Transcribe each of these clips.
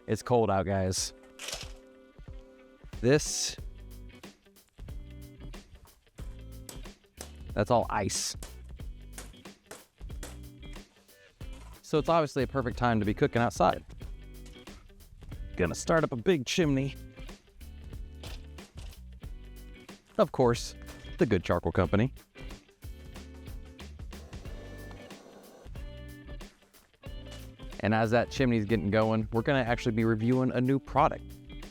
It's cold out, guys. That's all ice. So it's obviously a perfect time to be cooking outside. Gonna start up a big chimney. Of course, the good charcoal company. And as that chimney's getting going, we're gonna actually be reviewing a new product.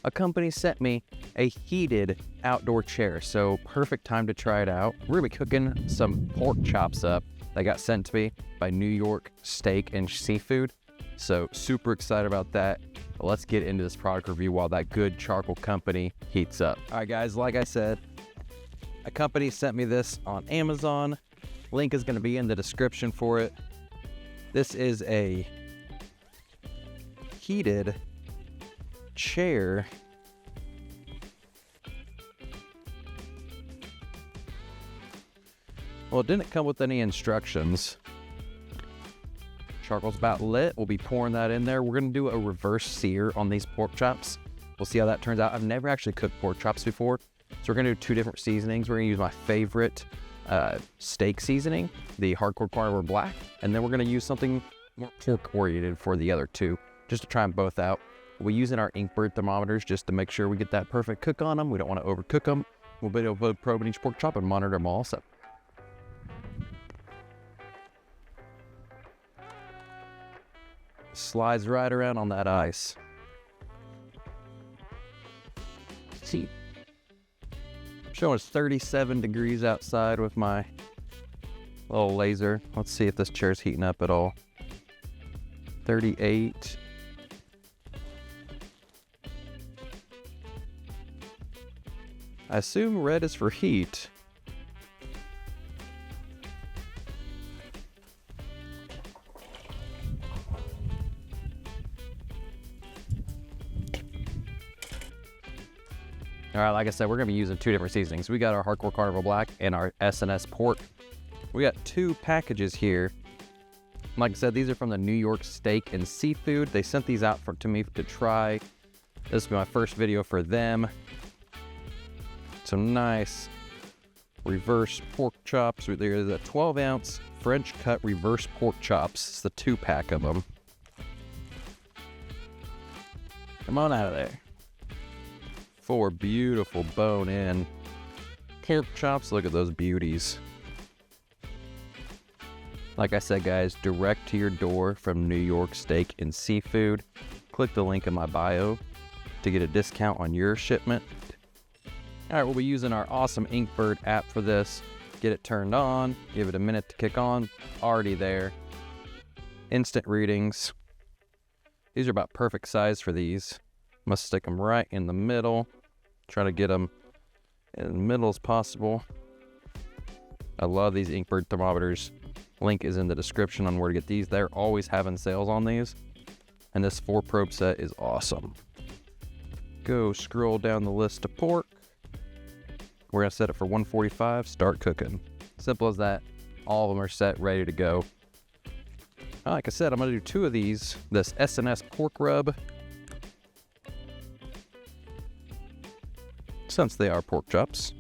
A company sent me a heated outdoor chair, so perfect time to try it out. We're gonna be cooking some pork chops up that got sent to me by New York Steak and Seafood. So super excited about that. But let's get into this product review while that good charcoal company heats up. All right, guys, like I said, a company sent me this on Amazon. Link is gonna be in the description for it. This is a heated chair. Well, it didn't come with any instructions. Charcoal's about lit. We'll be pouring that in there. We're gonna do a reverse sear on these pork chops. We'll see how that turns out. I've never actually cooked pork chops before. So we're gonna do 2 different seasonings. We're gonna use my favorite steak seasoning, the Hardcore Carnivore Black, and then we're gonna use something more pork oriented for the other 2, just to try them both out. We're using our Inkbird thermometers just to make sure we get that perfect cook on them. We don't want to overcook them. We'll be able to probe in each pork chop and monitor them all. So slides right around on that ice. See, showing us 37 degrees outside with my little laser. Let's see if this chair's heating up at all. 38. I assume red is for heat. All right, like I said, we're gonna be using 2 different seasonings. We got our Hardcore Carnivore Black and our SNS Pork. We got 2 packages here. Like I said, these are from the New York Steak and Seafood. They sent these out to me to try. This will be my first video for them. Some nice reverse pork chops. There's a 12-ounce French cut reverse pork chops. It's the 2-pack of them. Come on out of there. 4 beautiful bone-in pork chops. Look at those beauties. Like I said, guys, direct to your door from New York Steak and Seafood. Click the link in my bio to get a discount on your shipment. All right, we'll be using our awesome Inkbird app for this. Get it turned on, give it a minute to kick on. Already there. Instant readings. These are about perfect size for these. Must stick them right in the middle. Try to get them in the middle as possible. I love these Inkbird thermometers. Link is in the description on where to get these. They're always having sales on these. And this 4 probe set is awesome. Go scroll down the list of pork. We're gonna set it for 145, start cooking. Simple as that. All of them are set, ready to go. Like I said, I'm gonna do 2 of these. This SNS pork rub. Since they are pork chops.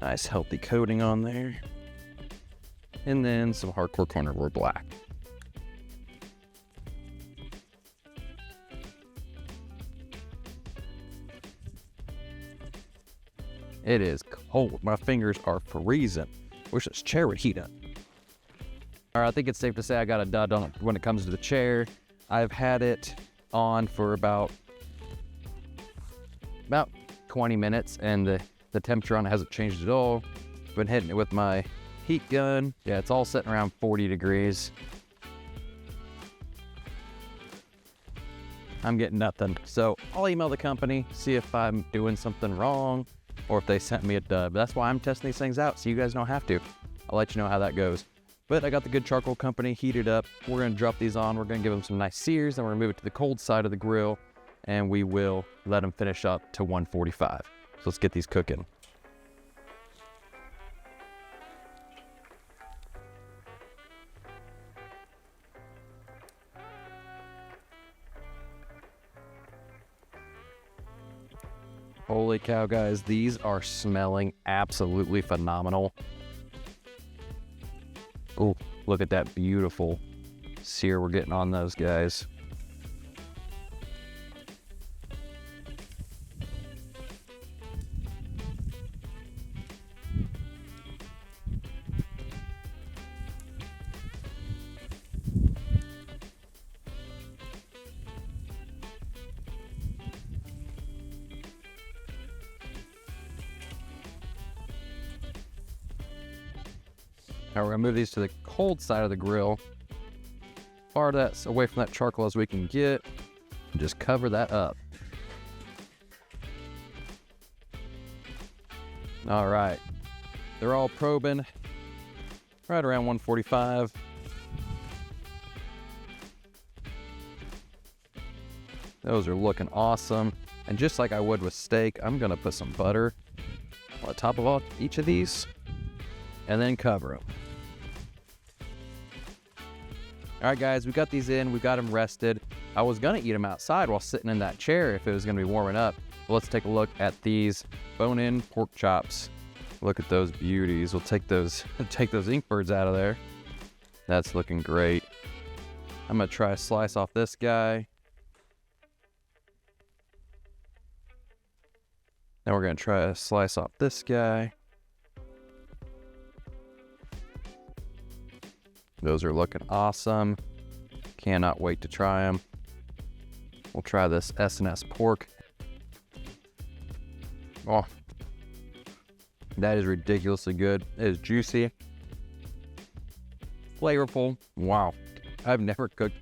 Nice healthy coating on there. And then some Hardcore Carnivore Black. It is cold. My fingers are freezing. Wish this chair would heat up. All right, I think it's safe to say I got a dud on it when it comes to the chair. I've had it on for about 20 minutes and the temperature on it hasn't changed at all. Been hitting it with my heat gun. Yeah, it's all sitting around 40 degrees. I'm getting nothing. So I'll email the company, see if I'm doing something wrong or if they sent me a dub. That's why I'm testing these things out, so you guys don't have to. I'll let you know how that goes. But I got the good charcoal company heated up. We're gonna drop these on. We're gonna give them some nice sears, and we're gonna move it to the cold side of the grill, and we will let them finish up to 145. So let's get these cooking. Holy cow, guys, these are smelling absolutely phenomenal. Oh, look at that beautiful sear we're getting on those guys. Now we're gonna move these to the cold side of the grill. Far that away from that charcoal as we can get. And just cover that up. All right, they're all probing right around 145. Those are looking awesome. And just like I would with steak, I'm gonna put some butter on the top of each of these and then cover them. All right, guys, we got these in. We got them rested. I was gonna eat them outside while sitting in that chair if it was gonna be warming up. But let's take a look at these bone-in pork chops. Look at those beauties. We'll take those Inkbirds out of there. That's looking great. I'm gonna try a slice off this guy. Now we're gonna try a slice off this guy. Those are looking awesome. Cannot wait to try them. We'll try this SNS pork. Oh, that is ridiculously good. It is juicy, flavorful. Wow, I've never cooked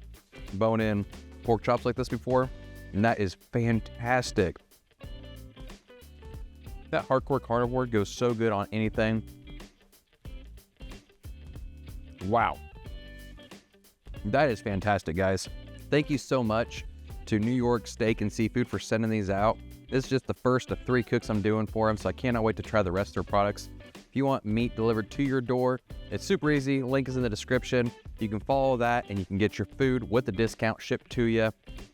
bone-in pork chops like this before, and that is fantastic. That hardcore carnivore goes so good on anything. Wow. That is fantastic, guys. Thank you so much to New York Steak and Seafood for sending these out. This is just the first of 3 cooks I'm doing for them, so I cannot wait to try the rest of their products. If you want meat delivered to your door, it's super easy. Link is in the description. You can follow that and you can get your food with a discount shipped to you.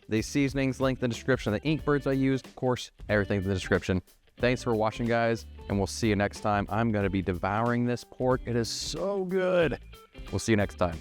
The seasonings linked in the description. The Inkbirds I used, of course, everything's in the description. Thanks for watching, guys, and we'll see you next time. I'm going to be devouring this pork. It is so good. We'll see you next time.